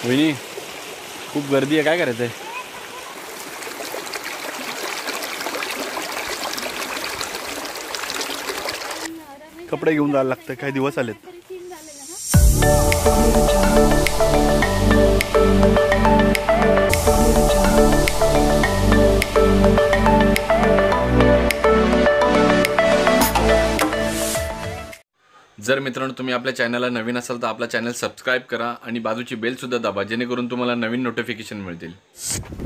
वहिनी खूप गर्दी आहे, काय करायचं आहे? कपडे घेऊन जायला लागतं, काही दिवस आलेत. जर मित्रांनो तुम्ही आपल्या चॅनलला नवीन असाल तर आपला चॅनल सबस्क्राइब करा आणि बाजूची बेल सुद्धा दाबा, जेणेकरून तुम्हाला नवीन नोटिफिकेशन मिळतील.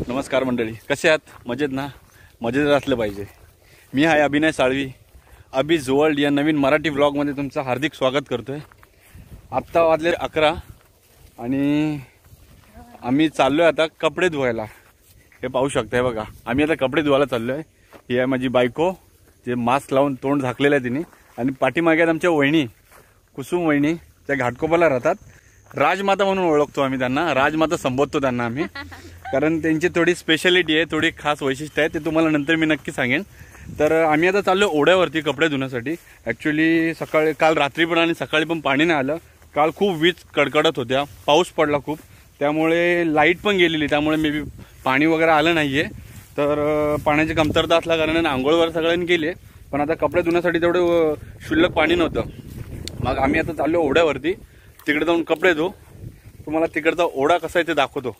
नमस्कार मंडळी, कसे आहात? मजेत ना? मजेत असलं पाहिजे. मी आहे अभिनय साळवी, अभिज वर्ल्ड या नवीन मराठी व्लॉगमध्ये तुमचं हार्दिक स्वागत करतोय. आत्ता वाजले 11 आणि आम्ही चाललोय आता कपडे धुवायला. हे पाहू शकताय बघा, आम्ही आता कपडे धुवायला चाललोय. ही आहे माझी बायको, जे मास्क लावून तोंड झाकलेलं आहे तिने, आणि पाठीमागे आमच्या वहिनी कुसुम वहिनी, त्या घाटकोपरला राहतात. राजमाता म्हणून ओळखतो आम्ही त्यांना, राजमाता संबोधतो त्यांना आम्ही, कारण त्यांची थोडी स्पेशालिटी आहे, थोडी खास वैशिष्ट्य आहे, ते तुम्हाला नंतर मी नक्की सांगेन. तर आम्ही आता चाललो ओढ्यावरती कपडे धुण्यासाठी. ॲक्च्युली सकाळी, काल रात्री पण आणि सकाळी पण पाणी नाही आलं. काल खूप वीज कडकडत होत्या, पाऊस पडला खूप, त्यामुळे लाईट पण गेलेली, त्यामुळे मे बी पाणी वगैरे आलं नाही आहे. तर पाण्याची कमतरता असल्या कारणाने आंघोळवर सगळ्यांनी केली, पण आता कपडे धुण्यासाठी तेवढं शुल्लक पाणी नव्हतं. मग आम्ही आता चाललो ओढ्यावरती, तिकडे जाऊन कपडे धुऊ. तुम्हाला तिकडचा ओढा कसा आहे ते दाखवतो,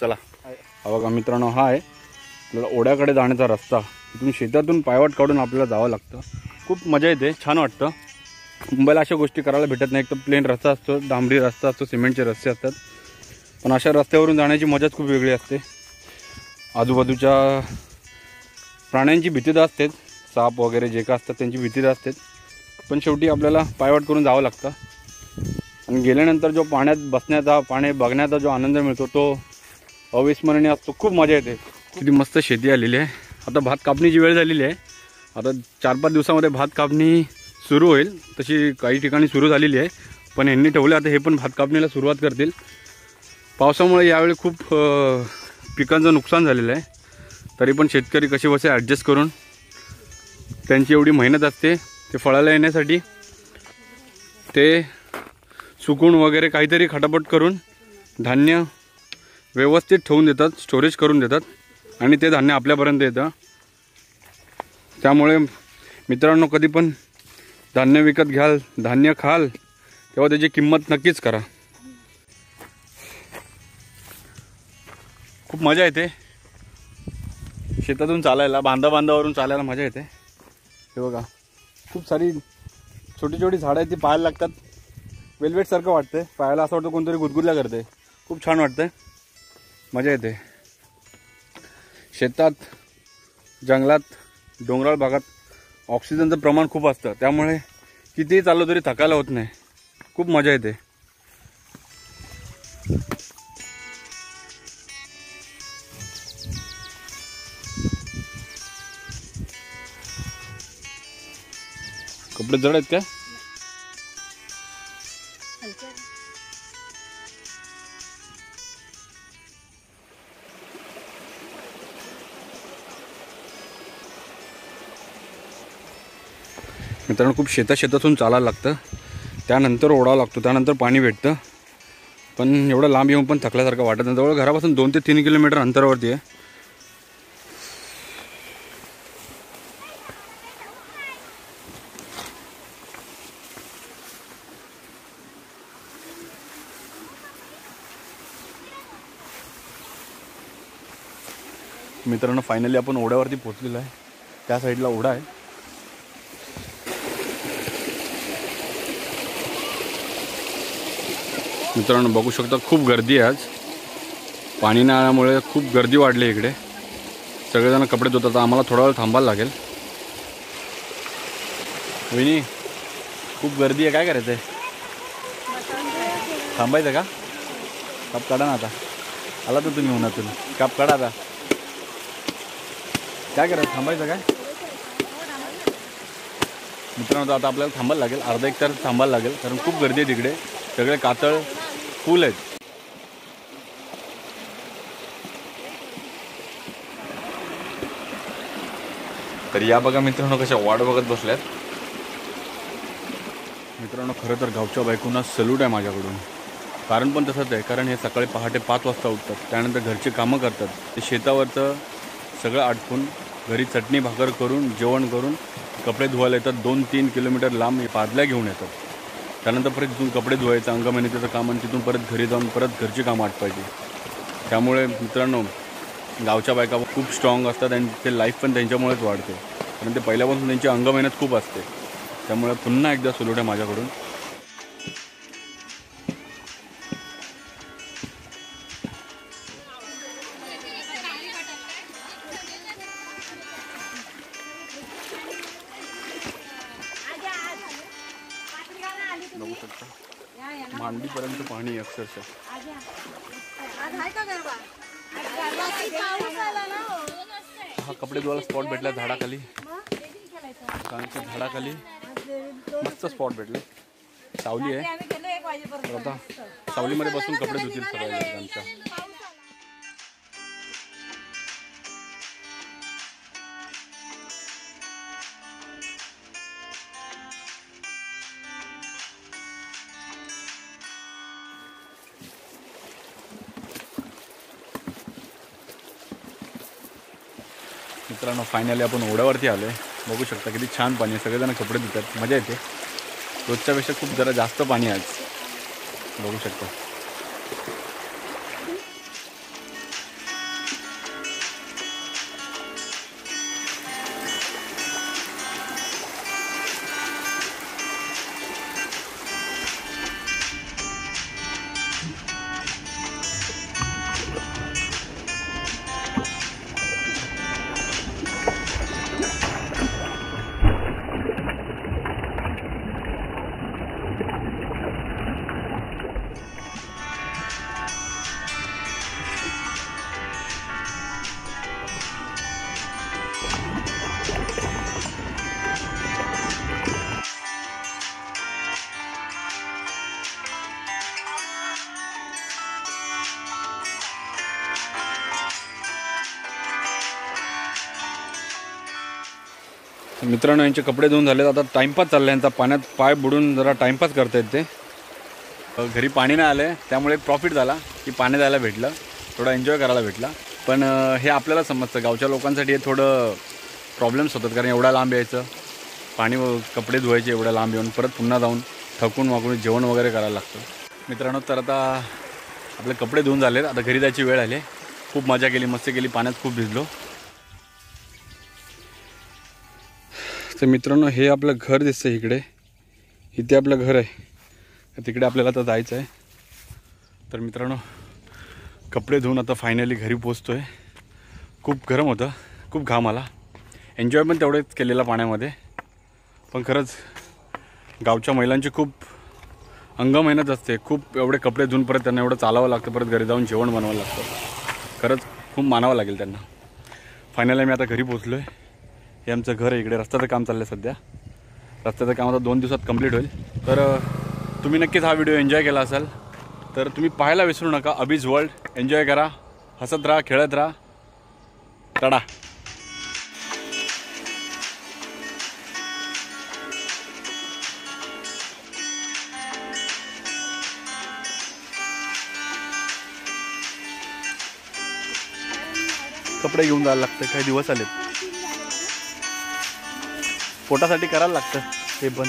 चला. हा बघा मित्रांनो, हा आहे आपल्याला ओढ्याकडे जाण्याचा रस्ता. इथून शेतातून पायवाट काढून आपल्याला जावं लागतं. खूप मजा येते, छान वाटतं. मुंबईला अशा गोष्टी करायला भेटत नाही. एक तर प्लेन रस्ता असतो, डांबरी रस्ता असतो, सिमेंटचे रस्ते असतात, पण अशा रस्त्यावरून जाण्याची मजाच खूप वेगळी असते. आजूबाजूच्या प्राण्यांची भीती तर असतेच, साप वगैरे जे का असतात त्यांची भीती तर असतेच, पण शेवटी आपल्याला पायवाट करून जावं लागतं. आणि गेल्यानंतर जो पाण्यात बसण्याचा, पाणी बघण्याचा जो आनंद मिळतो तो अविस्मरणीय असतो. खूप मजा येते. किती मस्त शेती आलेली आहे. आता भात कापणीची वेळ झालेली आहे. आता 4-5 दिवसामध्ये भात कापणी सुरू होईल. तशी काही ठिकाणी सुरू झालेली आहे, पण यांनी ठेवले आता हे पण भात कापणीला सुरुवात करतील. पावसामुळे यावेळी खूप पिकांचं नुकसान झालेलं आहे. तरी पण शेतकरी कसे बसे ॲडजस्ट करून, त्यांची एवढी मेहनत असते ते फळाला येण्यासाठी, ते सुकून वगैरे काहीतरी खटापट करून धान्य व्यवस्थित ठेवून देतात, स्टोरेज करून देतात, आणि ते धान्य आपल्यापर्यंत येतं. त्यामुळे मित्रांनो, कधी पण धान्य विकत घ्याल, धान्य खाल, तेव्हा त्याची किंमत नक्कीच करा. खूप मजा येते शेतातून चालायला, बांधावरून चालायला मजा येते. हे बघा, खूप सारी छोटी छोटी झाडं आहेत, ती पाहायला लागतात. वेलवेटसारखं वाटतं, पाहायला असं वाटतं कोणतरी गुदगुदल्या करते. खूप छान वाटतं, मजा येते. शेतात, जंगलात, डोंगराळ भागात ऑक्सिजनचं प्रमाण खूप असतं, त्यामुळे कितीही चाललो तरी थकायला होत नाही. खूप मजा येते. कपडे जड आहेत का? मित्रांनो, खूप शेतातून चालायला लागतं, त्यानंतर ओढावं लागतो, त्यानंतर पाणी भेटतं. पण एवढं लांब येऊन पण थकल्यासारखं वाटत नाही. जवळ घरापासून 2 ते 3 किलोमीटर अंतरावरती आहे. मित्रांनो, फायनली आपण ओढ्यावरती पोहोचलेलो आहे. त्या साईडला ओढा आहे. मित्रांनो, बघू शकता खूप गर्दी आहे आज. पाणी नाही आल्यामुळे खूप गर्दी वाढली इकडे. सगळेजण कपडे धुतात. आम्हाला थोडा वेळ थांबायला लागेल. वहिनी खूप गर्दी आहे, काय करायचं आहे? थांबायचं का? काप काढा ना आता. आला तर तुम्ही उन्हातून, काप काढा आता. काय करायचं, थांबायचं काय? मित्रांनो, आता आपल्याला थांबायला लागेल, अर्धा 1 तास थांबायला लागेल, कारण खूप गर्दी आहे तिकडे. सगळे कातळ फुल आहेत. तर या बघा मित्रांनो, कशा वाट बघत बसल्यात. मित्रांनो, खरं तर गावच्या बायकोंना सल्यूट आहे माझ्याकडून. कारण पण तसंच आहे, कारण हे सकाळी पहाटे 5 वाजता उठतात, त्यानंतर घरचे कामं करतात, ते शेतावरचं सगळं आटपून घरी चटणी भाकर करून जेवण करून कपडे धुवायला येतात. 2-3 किलोमीटर लांब पादल्या घेऊन येतात. त्यानंतर परत तिथून कपडे धुवायचं, अंगमेहनतीचं काम, आणि तिथून परत घरी जाऊन परत घरची कामं आटपायची. त्यामुळे मित्रांनो, गावच्या बायका खूप स्ट्रॉंग असतात आणि ते लाईफ पण त्यांच्यामुळेच वाढते, कारण ते पहिल्यापासून त्यांची अंगमेहनत खूप असते. त्यामुळे पुन्हा एकदा सलूट आहे माझ्याकडून. बघू शकता मांडीपर्यंत पाणी अक्षरशः. हा कपडे धुवायला स्पॉट भेटला झाडाखाली, कांच्या झाडाखाली मस्त स्पॉट भेटले. सावली आहे, तर आता सावलीमध्ये बसून कपडे धुतील सगळे आमच्या. मित्रांनो, फायनली आपण ओढ्यावरती आलो आहे. बघू शकता किती छान पाणी आहे, सगळेजण कपडे धुतात, मजा येते. रोजच्यापेक्षा खूप जरा जास्त पाणी आहे आज, बघू शकता. मित्रांनो, यांचे कपडे धुवून झाले, आता टाईमपास चालला यांचा. पाण्यात पाय बुडून जरा टाईमपास करतायत ते. घरी पाणी नाही आलं, त्यामुळे प्रॉफिट झाला की पाणी जायला भेटलं, थोडा एन्जॉय करायला भेटला. पण हे आपल्याला समजतं, गावच्या लोकांसाठी हे थोडं प्रॉब्लेम्स होतात, कारण एवढा लांब यायचं, पाणी कपडे धुवायचे एवढ्या लांब येऊन, परत पुन्हा जाऊन थकून वाकून जेवण वगैरे करायला लागतं. मित्रांनो, तर आता आपले कपडे धुवून झालेत, आता घरी जायची वेळ आली. खूप मजा केली, मस्ती केली, पाण्यात खूप भिजलो. तर मित्रांनो, हे आपलं घर दिसतं इकडे, इथे आपलं घर आहे, तिकडे आपल्याला आता जायचं आहे. तर मित्रांनो, कपडे धुवून आता फायनली घरी पोचतो आहे. खूप गरम होतं, खूप घाम आला, एन्जॉय पण तेवढेच केलेला पाण्यामध्ये. पण खरंच गावच्या महिलांची खूप अंगमेहनत असते, खूप एवढे कपडे धुवून परत त्यांना एवढं चालावं लागतं, परत घरी जाऊन जेवण बनवावं लागतं. खरंच खूप मानावं लागेल त्यांना. फायनली मी आता घरी पोचलो आहे. हे आमचं घर आहे, इकडे रस्त्याचं काम चाललं आहे सध्या. रस्त्याचं काम आता 2 दिवसात कंप्लीट होईल. तर तुम्ही नक्कीच हा व्हिडिओ एन्जॉय केला असाल तर तुम्ही पाहायला विसरू नका. अभीज वर्ल्ड एन्जॉय करा, हसत राहा, खेळत राहा. टाटा. कपडे घेऊन जायला लागतं, काही दिवस आलेत, पोटासाठी करायला लागतं हे पण.